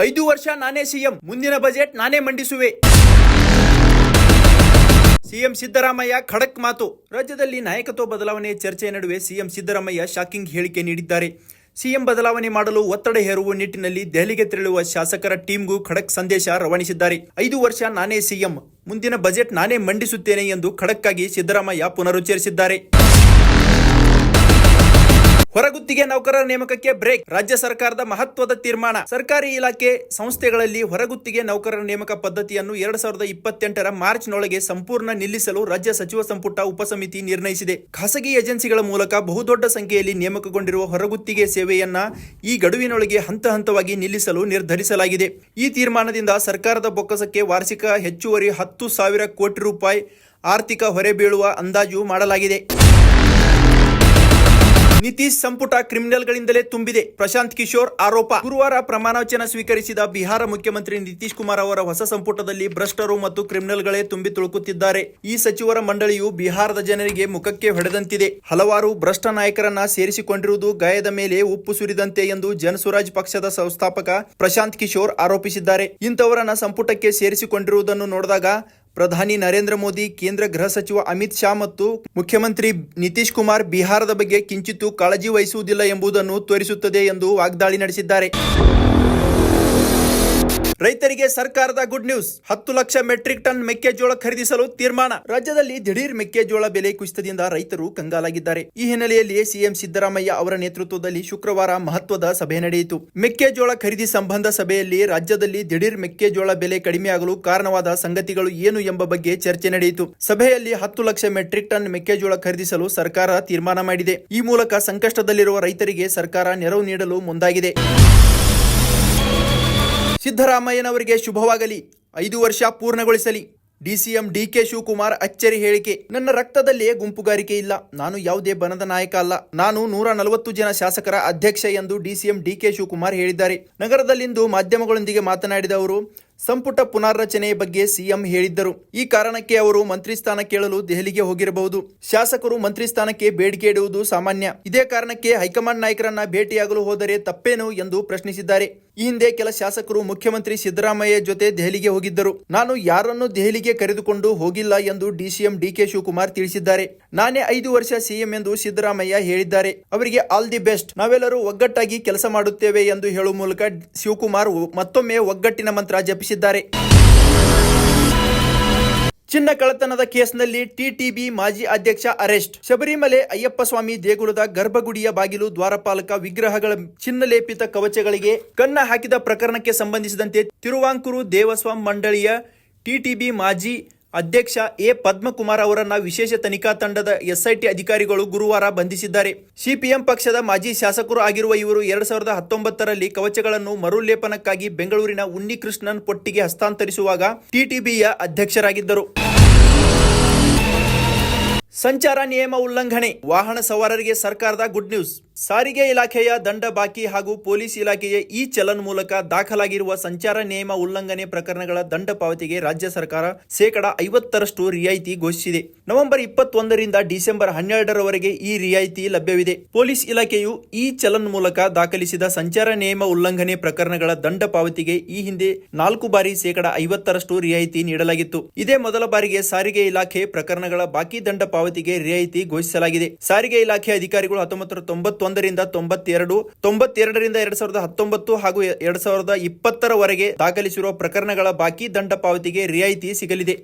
5 ವರ್ಷ ನಾನೇ ಸಿಎಂ, ಮುಂದಿನ ಬಜೆಟ್ ನಾನೇ ಮಂಡಿಸುವೆ. ಸಿಎಂ ಸಿದ್ದರಾಮಯ್ಯ ಖಡಕ್ ಮಾತು. ರಾಜ್ಯದಲ್ಲಿ ನಾಯಕತ್ವ ಬದಲಾವಣೆ ಚರ್ಚೆಯ ನಡುವೆ ಸಿಎಂ ಸಿದ್ದರಾಮಯ್ಯ ಶಾಕಿಂಗ್ ಹೇಳಿಕೆ ನೀಡಿದ್ದಾರೆ. ಸಿಎಂ ಬದಲಾವಣೆ ಮಾಡಲು ಒತ್ತಡ ಹೇರುವ ನಿಟ್ಟಿನಲ್ಲಿ ದೆಹಲಿಗೆ ತೆರಳುವ ಶಾಸಕರ ಟೀಮ್ಗೂ ಖಡಕ್ ಸಂದೇಶ ರವಾನಿಸಿದ್ದಾರೆ. 5 ವರ್ಷ ನಾನೇ ಸಿಎಂ, ಮುಂದಿನ ಬಜೆಟ್ ನಾನೇ ಮಂಡಿಸುತ್ತೇನೆ ಎಂದು ಖಡಕ್ ಆಗಿ ಸಿದ್ದರಾಮಯ್ಯ ಪುನರುಚ್ಚರಿಸಿದ್ದಾರೆ. ಹೊರಗುತ್ತಿಗೆ ನೌಕರರ ನೇಮಕಕ್ಕೆ ಬ್ರೇಕ್. ರಾಜ್ಯ ಸರ್ಕಾರದ ಮಹತ್ವದ ತೀರ್ಮಾನ. ಸರ್ಕಾರಿ ಇಲಾಖೆ ಸಂಸ್ಥೆಗಳಲ್ಲಿ ಹೊರಗುತ್ತಿಗೆ ನೌಕರರ ನೇಮಕ ಪದ್ಧತಿಯನ್ನು 2028ರ ಮಾರ್ಚ್ನೊಳಗೆ ಸಂಪೂರ್ಣ ನಿಲ್ಲಿಸಲು ರಾಜ್ಯ ಸಚಿವ ಸಂಪುಟ ಉಪಸಮಿತಿ ನಿರ್ಣಯಿಸಿದೆ. ಖಾಸಗಿ ಏಜೆನ್ಸಿಗಳ ಮೂಲಕ ಬಹುದೊಡ್ಡ ಸಂಖ್ಯೆಯಲ್ಲಿ ನೇಮಕಗೊಂಡಿರುವ ಹೊರಗುತ್ತಿಗೆ ಸೇವೆಯನ್ನ ಈ ಗಡುವಿನೊಳಗೆ ಹಂತ ಹಂತವಾಗಿ ನಿಲ್ಲಿಸಲು ನಿರ್ಧರಿಸಲಾಗಿದೆ. ಈ ತೀರ್ಮಾನದಿಂದ ಸರ್ಕಾರದ ಬೊಕ್ಕಸಕ್ಕೆ ವಾರ್ಷಿಕ ಹೆಚ್ಚುವರಿ 10,000 ಕೋಟಿ ರೂಪಾಯಿ ಆರ್ಥಿಕ ಹೊರೆ ಬೀಳುವ ಅಂದಾಜು ಮಾಡಲಾಗಿದೆ. ನಿತೀಶ್ ಸಂಪುಟ ಕ್ರಿಮಿನಲ್ಗಳಿಂದಲೇ ತುಂಬಿದೆ. ಪ್ರಶಾಂತ್ ಕಿಶೋರ್ ಆರೋಪ. ಗುರುವಾರ ಪ್ರಮಾಣವಚನ ಸ್ವೀಕರಿಸಿದ ಬಿಹಾರ ಮುಖ್ಯಮಂತ್ರಿ ನಿತೀಶ್ ಕುಮಾರ್ ಅವರ ಹೊಸ ಸಂಪುಟದಲ್ಲಿ ಭ್ರಷ್ಟರು ಮತ್ತು ಕ್ರಿಮಿನಲ್ಗಳೇ ತುಂಬಿ ತುಳುಕುತ್ತಿದ್ದಾರೆ. ಈ ಸಚಿವರ ಮಂಡಳಿಯು ಬಿಹಾರದ ಜನರಿಗೆ ಮುಖಕ್ಕೆ ಹೊಡೆದಂತಿದೆ. ಹಲವಾರು ಭ್ರಷ್ಟ ನಾಯಕರನ್ನ ಸೇರಿಸಿಕೊಂಡಿರುವುದು ಗಾಯದ ಮೇಲೆ ಉಪ್ಪು ಸುರಿದಂತೆ ಎಂದು ಜನಸುರಾಜ್ ಪಕ್ಷದ ಸಂಸ್ಥಾಪಕ ಪ್ರಶಾಂತ್ ಕಿಶೋರ್ ಆರೋಪಿಸಿದ್ದಾರೆ. ಇಂಥವರನ್ನ ಸಂಪುಟಕ್ಕೆ ಸೇರಿಸಿಕೊಂಡಿರುವುದನ್ನು ನೋಡಿದಾಗ ಪ್ರಧಾನಿ ನರೇಂದ್ರ ಮೋದಿ, ಕೇಂದ್ರ ಗೃಹ ಸಚಿವ ಅಮಿತ್ ಶಾ ಮತ್ತು ಮುಖ್ಯಮಂತ್ರಿ ನಿತೀಶ್ ಕುಮಾರ್ ಬಿಹಾರದ ಬಗ್ಗೆ ಕಿಂಚಿತ್ತೂ ಕಾಳಜಿ ವಹಿಸುವುದಿಲ್ಲ ಎಂಬುದನ್ನು ತೋರಿಸುತ್ತದೆ ಎಂದು ವಾಗ್ದಾಳಿ ನಡೆಸಿದ್ದಾರೆ. ರೈತರಿಗೆ ಸರ್ಕಾರದ good news. 10 lakh metric ton ಮೆಕ್ಕೆಜೋಳ ಖರೀದಿಸಲು ತೀರ್ಮಾನ. ರಾಜ್ಯದಲ್ಲಿ ದಿಢೀರ್ ಮೆಕ್ಕೆಜೋಳ ಬೆಲೆ ಕುಸಿತದಿಂದ ರೈತರು ಕಂಗಾಲಾಗಿದ್ದಾರೆ. ಈ ಹಿನ್ನೆಲೆಯಲ್ಲಿ ಸಿಎಂ ಸಿದ್ದರಾಮಯ್ಯ ಅವರ ನೇತೃತ್ವದಲ್ಲಿ ಶುಕ್ರವಾರ ಮಹತ್ವದ ಸಭೆ ನಡೆಯಿತು. ಮೆಕ್ಕೆಜೋಳ ಖರೀದಿ ಸಂಬಂಧ ಸಭೆಯಲ್ಲಿ ರಾಜ್ಯದಲ್ಲಿ ದಿಢೀರ್ ಮೆಕ್ಕೆಜೋಳ ಬೆಲೆ ಕಡಿಮೆಯಾಗಲು ಕಾರಣವಾದ ಸಂಗತಿಗಳು ಏನು ಎಂಬ ಬಗ್ಗೆ ಚರ್ಚೆ ನಡೆಯಿತು. ಸಭೆಯಲ್ಲಿ 10 ಲಕ್ಷ ಮೆಟ್ರಿಕ್ ಟನ್ ಮೆಕ್ಕೆಜೋಳ ಖರೀದಿಸಲು ಸರ್ಕಾರ ತೀರ್ಮಾನ ಮಾಡಿದೆ. ಈ ಮೂಲಕ ಸಂಕಷ್ಟದಲ್ಲಿರುವ ರೈತರಿಗೆ ಸರ್ಕಾರ ನೆರವು ನೀಡಲು ಮುಂದಾಗಿದೆ. ಸಿದ್ದರಾಮಯ್ಯನವರಿಗೆ ಶುಭವಾಗಲಿ, 5 ವರ್ಷ ಪೂರ್ಣಗೊಳಿಸಲಿ. ಡಿಸಿಎಂ ಡಿಕೆ ಶಿವಕುಮಾರ್ ಅಚ್ಚರಿ ಹೇಳಿಕೆ. ನನ್ನ ರಕ್ತದಲ್ಲಿ ಗುಂಪುಗಾರಿಕೆ ಇಲ್ಲ. ನಾನು ಯಾವುದೇ ಬಣದ ನಾಯಕ ಅಲ್ಲ. ನಾನು 140 ಜನ ಶಾಸಕರ ಅಧ್ಯಕ್ಷ ಎಂದು ಡಿಸಿಎಂ ಡಿಕೆ ಶಿವಕುಮಾರ್ ಹೇಳಿದ್ದಾರೆ. ನಗರದಲ್ಲಿಂದು ಮಾಧ್ಯಮಗಳೊಂದಿಗೆ ಮಾತನಾಡಿದ ಅವರು ಸಂಪುಟ ಪುನಾರಚನೆಯ ಬಗ್ಗೆ ಸಿಎಂ ಹೇಳಿದ್ದರು. ಈ ಕಾರಣಕ್ಕೆ ಅವರು ಮಂತ್ರಿ ಸ್ಥಾನ ಕೇಳಲು ದೆಹಲಿಗೆ ಹೋಗಿರಬಹುದು. ಶಾಸಕರು ಮಂತ್ರಿ ಸ್ಥಾನಕ್ಕೆ ಬೇಡಿಕೆ ಇಡುವುದು ಸಾಮಾನ್ಯ. ಇದೇ ಕಾರಣಕ್ಕೆ ಹೈಕಮಾಂಡ್ ನಾಯಕರನ್ನ ಭೇಟಿಯಾಗಲು ಹೋದರೆ ತಪ್ಪೇನು ಎಂದು ಪ್ರಶ್ನಿಸಿದ್ದಾರೆ. ಈ ಹಿಂದೆ ಕೆಲ ಶಾಸಕರು ಮುಖ್ಯಮಂತ್ರಿ ಸಿದ್ದರಾಮಯ್ಯ ಜೊತೆ ದೆಹಲಿಗೆ ಹೋಗಿದ್ದರು. ನಾನು ಯಾರನ್ನು ದೆಹಲಿಗೆ ಕರೆದುಕೊಂಡು ಹೋಗಿಲ್ಲ ಎಂದು ಡಿಸಿಎಂ ಡಿಕೆ ಶಿವಕುಮಾರ್ ತಿಳಿಸಿದ್ದಾರೆ. ನಾನೇ 5 ವರ್ಷ ಸಿಎಂ ಎಂದು ಸಿದ್ದರಾಮಯ್ಯ ಹೇಳಿದ್ದಾರೆ. ಅವರಿಗೆ ಆಲ್ ದಿ ಬೆಸ್ಟ್. ನಾವೆಲ್ಲರೂ ಒಗ್ಗಟ್ಟಾಗಿ ಕೆಲಸ ಮಾಡುತ್ತೇವೆ ಎಂದು ಹೇಳುವ ಮೂಲಕ ಶಿವಕುಮಾರ್ ಮತ್ತೊಮ್ಮೆ ಒಗ್ಗಟ್ಟಿನ ಮಂತ್ರ ಜಪಿಸಿದ್ದಾರೆ. ಚಿನ್ನ ಕಳ್ಳತನದ ಕೇಸ್ನಲ್ಲಿ ಟಿಟಿಬಿ ಮಾಜಿ ಅಧ್ಯಕ್ಷ ಅರೆಸ್ಟ್. ಶಬರಿಮಲೆ ಅಯ್ಯಪ್ಪ ಸ್ವಾಮಿ ದೇಗುಲದ ಗರ್ಭಗುಡಿಯ ಬಾಗಿಲು ದ್ವಾರಪಾಲಕ ವಿಗ್ರಹಗಳ ಚಿನ್ನಲೇಪಿತ ಕವಚಗಳಿಗೆ ಕನ್ನ ಹಾಕಿದ ಪ್ರಕರಣಕ್ಕೆ ಸಂಬಂಧಿಸಿದಂತೆ ತಿರುವಾಂಕೂರು ದೇವಸ್ವಾಂ ಮಂಡಳಿಯ ಟಿಟಿಬಿ ಮಾಜಿ ಅಧ್ಯಕ್ಷ ಎ ಪದ್ಮಕುಮಾರ್ ಅವರನ್ನ ವಿಶೇಷ ತನಿಖಾ ತಂಡದ ಎಸ್ಐಟಿ ಅಧಿಕಾರಿಗಳು ಗುರುವಾರ ಬಂಧಿಸಿದ್ದಾರೆ. ಸಿಪಿಎಂ ಪಕ್ಷದ ಮಾಜಿ ಶಾಸಕರು ಆಗಿರುವ ಇವರು 2019ರಲ್ಲಿ ಕವಚಗಳನ್ನು ಮರುಲೇಪನಕ್ಕಾಗಿ ಬೆಂಗಳೂರಿನ ಉನ್ನಿಕೃಷ್ಣನ್ ಪೊಟ್ಟಿಗೆ ಹಸ್ತಾಂತರಿಸುವಾಗ ಟಿಟಿಬಿಯ ಅಧ್ಯಕ್ಷರಾಗಿದ್ದರು. ಸಂಚಾರ ನಿಯಮ ಉಲ್ಲಂಘನೆ. ವಾಹನ ಸವಾರರಿಗೆ ಸರ್ಕಾರದ ಗುಡ್ ನ್ಯೂಸ್. ಸಾರಿಗೆ ಇಲಾಖೆಯ ದಂಡ ಬಾಕಿ ಹಾಗೂ ಪೊಲೀಸ್ ಇಲಾಖೆಯ ಈ ಚಲನ್ ಮೂಲಕ ದಾಖಲಾಗಿರುವ ಸಂಚಾರ ನಿಯಮ ಉಲ್ಲಂಘನೆ ಪ್ರಕರಣಗಳ ದಂಡ ಪಾವತಿಗೆ ರಾಜ್ಯ ಸರ್ಕಾರ 50% ರಿಯಾಯಿತಿ ಘೋಷಿಸಿದೆ. ನವೆಂಬರ್ 21ರಿಂದ ಡಿಸೆಂಬರ್ 12ರವರೆಗೆ ಈ ರಿಯಾಯಿತಿ ಲಭ್ಯವಿದೆ. ಪೊಲೀಸ್ ಇಲಾಖೆಯು ಈ ಚಲನ್ ಮೂಲಕ ದಾಖಲಿಸಿದ ಸಂಚಾರ ನಿಯಮ ಉಲ್ಲಂಘನೆ ಪ್ರಕರಣಗಳ ದಂಡ ಪಾವತಿಗೆ ಈ ಹಿಂದೆ 4 ಬಾರಿ 50% ರಿಯಾಯಿತಿ ನೀಡಲಾಗಿತ್ತು. ಇದೇ ಮೊದಲ ಬಾರಿಗೆ ಸಾರಿಗೆ ಇಲಾಖೆ ಪ್ರಕರಣಗಳ ಬಾಕಿ ದಂಡ ಪಾವತಿಗೆ ರಿಯಾಯಿತಿ ಘೋಷಿಸಲಾಗಿದೆ. ಸಾರಿಗೆ ಇಲಾಖೆ ಅಧಿಕಾರಿಗಳು 1991ರಿಂದ 92, 92ರಿಂದ 2019 ಹಾಗೂ 2020ರವರೆಗೆ ದಾಖಲಿಸಿರುವ ಪ್ರಕರಣಗಳ ಬಾಕಿ ದಂಡ ಪಾವತಿಗೆ ರಿಯಾಯಿತಿ ಸಿಗಲಿದೆ.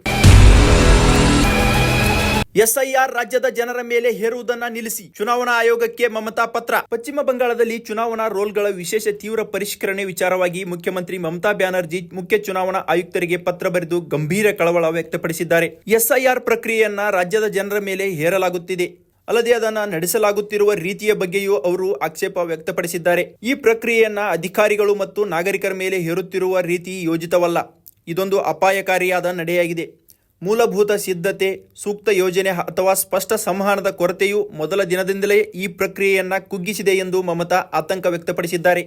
ಎಸ್ಐಆರ್ ರಾಜ್ಯದ ಜನರ ಮೇಲೆ ಹೇರುವುದನ್ನ ನಿಲ್ಲಿಸಿ. ಚುನಾವಣಾ ಆಯೋಗಕ್ಕೆ ಮಮತಾ ಪತ್ರ. ಪಶ್ಚಿಮ ಬಂಗಾಳದಲ್ಲಿ ಚುನಾವಣಾ ರೋಲ್ಗಳ ವಿಶೇಷ ತೀವ್ರ ಪರಿಷ್ಕರಣೆ ವಿಚಾರವಾಗಿ ಮುಖ್ಯಮಂತ್ರಿ ಮಮತಾ ಬ್ಯಾನರ್ಜಿ ಮುಖ್ಯ ಚುನಾವಣಾ ಆಯುಕ್ತರಿಗೆ ಪತ್ರ ಬರೆದು ಗಂಭೀರ ಕಳವಳ ವ್ಯಕ್ತಪಡಿಸಿದ್ದಾರೆ. ಎಸ್ಐಆರ್ ಪ್ರಕ್ರಿಯೆಯನ್ನ ರಾಜ್ಯದ ಜನರ ಮೇಲೆ ಹೇರಲಾಗುತ್ತಿದೆ. ಅಲ್ಲದೆ ಅದನ್ನು ನಡೆಸಲಾಗುತ್ತಿರುವ ರೀತಿಯ ಬಗ್ಗೆಯೂ ಅವರು ಆಕ್ಷೇಪ ವ್ಯಕ್ತಪಡಿಸಿದ್ದಾರೆ. ಈ ಪ್ರಕ್ರಿಯೆಯನ್ನ ಅಧಿಕಾರಿಗಳು ಮತ್ತು ನಾಗರಿಕರ ಮೇಲೆ ಹೇರುತ್ತಿರುವ ರೀತಿ ಯೋಜಿತವಲ್ಲ. ಇದೊಂದು ಅಪಾಯಕಾರಿಯಾದ ನಡೆಯಾಗಿದೆ. ಮೂಲಭೂತ ಸಿದ್ಧತೆ, ಸೂಕ್ತ ಯೋಜನೆ ಅಥವಾ ಸ್ಪಷ್ಟ ಸಂವಹನದ ಕೊರತೆಯು ಮೊದಲ ದಿನದಿಂದಲೇ ಈ ಪ್ರಕ್ರಿಯೆಯನ್ನ ಕುಗ್ಗಿಸಿದೆ ಎಂದು ಮಮತಾ ಆತಂಕ ವ್ಯಕ್ತಪಡಿಸಿದ್ದಾರೆ.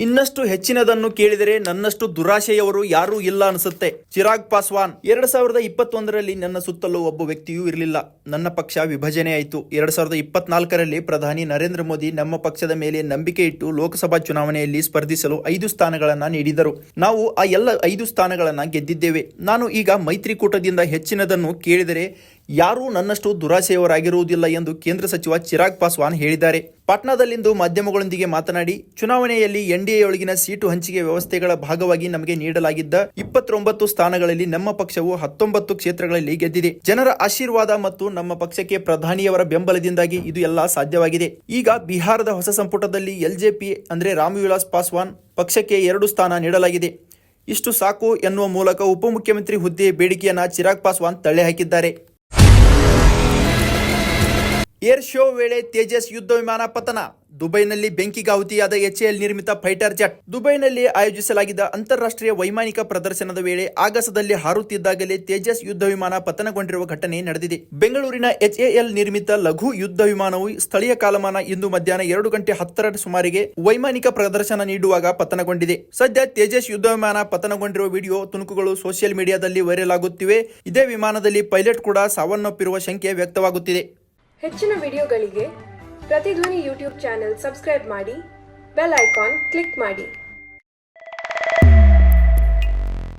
ಇನ್ನಷ್ಟು ಹೆಚ್ಚಿನದನ್ನು ಕೇಳಿದರೆ ನನ್ನಷ್ಟು ದುರಾಶೆಯವರು ಯಾರೂ ಇಲ್ಲ ಅನಿಸುತ್ತೆ. ಚಿರಾಗ್ ಪಾಸ್ವಾನ್. 2021ರಲ್ಲಿ ನನ್ನ ಸುತ್ತಲೂ ಒಬ್ಬ ವ್ಯಕ್ತಿಯೂ ಇರಲಿಲ್ಲ. ನನ್ನ ಪಕ್ಷ ವಿಭಜನೆ ಆಯಿತು. 2024ರಲ್ಲಿ ಪ್ರಧಾನಿ ನರೇಂದ್ರ ಮೋದಿ ನಮ್ಮ ಪಕ್ಷದ ಮೇಲೆ ನಂಬಿಕೆ ಇಟ್ಟು ಲೋಕಸಭಾ ಚುನಾವಣೆಯಲ್ಲಿ ಸ್ಪರ್ಧಿಸಲು 5 ಸ್ಥಾನಗಳನ್ನ ನೀಡಿದರು. ನಾವು ಆ ಎಲ್ಲ 5 ಸ್ಥಾನಗಳನ್ನ ಗೆದ್ದಿದ್ದೇವೆ. ನಾನು ಈಗ ಮೈತ್ರಿಕೂಟದಿಂದ ಹೆಚ್ಚಿನದನ್ನು ಕೇಳಿದರೆ ಯಾರೂ ನನ್ನಷ್ಟು ದುರಾಸೆಯವರಾಗಿರುವುದಿಲ್ಲ ಎಂದು ಕೇಂದ್ರ ಸಚಿವ ಚಿರಾಗ್ ಪಾಸ್ವಾನ್ ಹೇಳಿದ್ದಾರೆ. ಪಾಟ್ನಾದಲ್ಲಿಂದು ಮಾಧ್ಯಮಗಳೊಂದಿಗೆ ಮಾತನಾಡಿ, ಚುನಾವಣೆಯಲ್ಲಿ ಎನ್ಡಿಎಯೊಳಗಿನ ಸೀಟು ಹಂಚಿಕೆ ವ್ಯವಸ್ಥೆಗಳ ಭಾಗವಾಗಿ ನಮಗೆ ನೀಡಲಾಗಿದ್ದ 29 ಸ್ಥಾನಗಳಲ್ಲಿ ನಮ್ಮ ಪಕ್ಷವು 19 ಕ್ಷೇತ್ರಗಳಲ್ಲಿ ಗೆದ್ದಿದೆ. ಜನರ ಆಶೀರ್ವಾದ ಮತ್ತು ನಮ್ಮ ಪಕ್ಷಕ್ಕೆ ಪ್ರಧಾನಿಯವರ ಬೆಂಬಲದಿಂದಾಗಿ ಇದು ಎಲ್ಲ ಸಾಧ್ಯವಾಗಿದೆ. ಈಗ ಬಿಹಾರದ ಹೊಸ ಸಂಪುಟದಲ್ಲಿ ಎಲ್ಜೆಪಿ ಅಂದ್ರೆ ರಾಮವಿಲಾಸ್ ಪಾಸ್ವಾನ್ ಪಕ್ಷಕ್ಕೆ 2 ಸ್ಥಾನ ನೀಡಲಾಗಿದೆ. ಇಷ್ಟು ಸಾಕು ಎನ್ನುವ ಮೂಲಕ ಉಪಮುಖ್ಯಮಂತ್ರಿ ಹುದ್ದೆ ಬೇಡಿಕೆಯನ್ನ ಚಿರಾಗ್ ಪಾಸ್ವಾನ್ ತಳ್ಳಿ ಹಾಕಿದ್ದಾರೆ. ಏರ್ ಶೋ ವೇಳೆ ತೇಜಸ್ ಯುದ್ಧ ವಿಮಾನ ಪತನ. ದುಬೈನಲ್ಲಿ ಬೆಂಕಿಗಾಹುತಿಯಾದ HAL ನಿರ್ಮಿತ ಫೈಟರ್ ಜೆಟ್. ದುಬೈನಲ್ಲಿ ಆಯೋಜಿಸಲಾಗಿದ್ದ ಅಂತಾರಾಷ್ಟ್ರೀಯ ವೈಮಾನಿಕ ಪ್ರದರ್ಶನದ ವೇಳೆ ಆಗಸದಲ್ಲಿ ಹಾರುತ್ತಿದ್ದಾಗಲೇ ತೇಜಸ್ ಯುದ್ಧ ವಿಮಾನ ಪತನಗೊಂಡಿರುವ ಘಟನೆ ನಡೆದಿದೆ. ಬೆಂಗಳೂರಿನ HAL ನಿರ್ಮಿತ ಲಘು ಯುದ್ಧ ವಿಮಾನವು ಸ್ಥಳೀಯ ಕಾಲಮಾನ ಇಂದು ಮಧ್ಯಾಹ್ನ 2:10 ಸುಮಾರಿಗೆ ವೈಮಾನಿಕ ಪ್ರದರ್ಶನ ನೀಡುವಾಗ ಪತನಗೊಂಡಿದೆ. ಸದ್ಯ ತೇಜಸ್ ಯುದ್ಧ ವಿಮಾನ ಪತನಗೊಂಡಿರುವ ವಿಡಿಯೋ ತುಣುಕುಗಳು ಸೋಷಿಯಲ್ ಮೀಡಿಯಾದಲ್ಲಿ ವೈರಲ್ ಆಗುತ್ತಿವೆ. ಇದೇ ವಿಮಾನದಲ್ಲಿ ಪೈಲಟ್ ಕೂಡ ಸಾವನ್ನಪ್ಪಿರುವ ಶಂಕೆ ವ್ಯಕ್ತವಾಗುತ್ತಿದೆ. ಹೆಚ್ಚಿನ ವಿಡಿಯೋಗಳಿಗೆ ಪ್ರತಿಧ್ವನಿ ಯೂಟ್ಯೂಬ್ ಚಾನೆಲ್ ಸಬ್ಸ್ಕ್ರೈಬ್ ಮಾಡಿ, ಬೆಲ್ ಐಕಾನ್ ಕ್ಲಿಕ್ ಮಾಡಿ.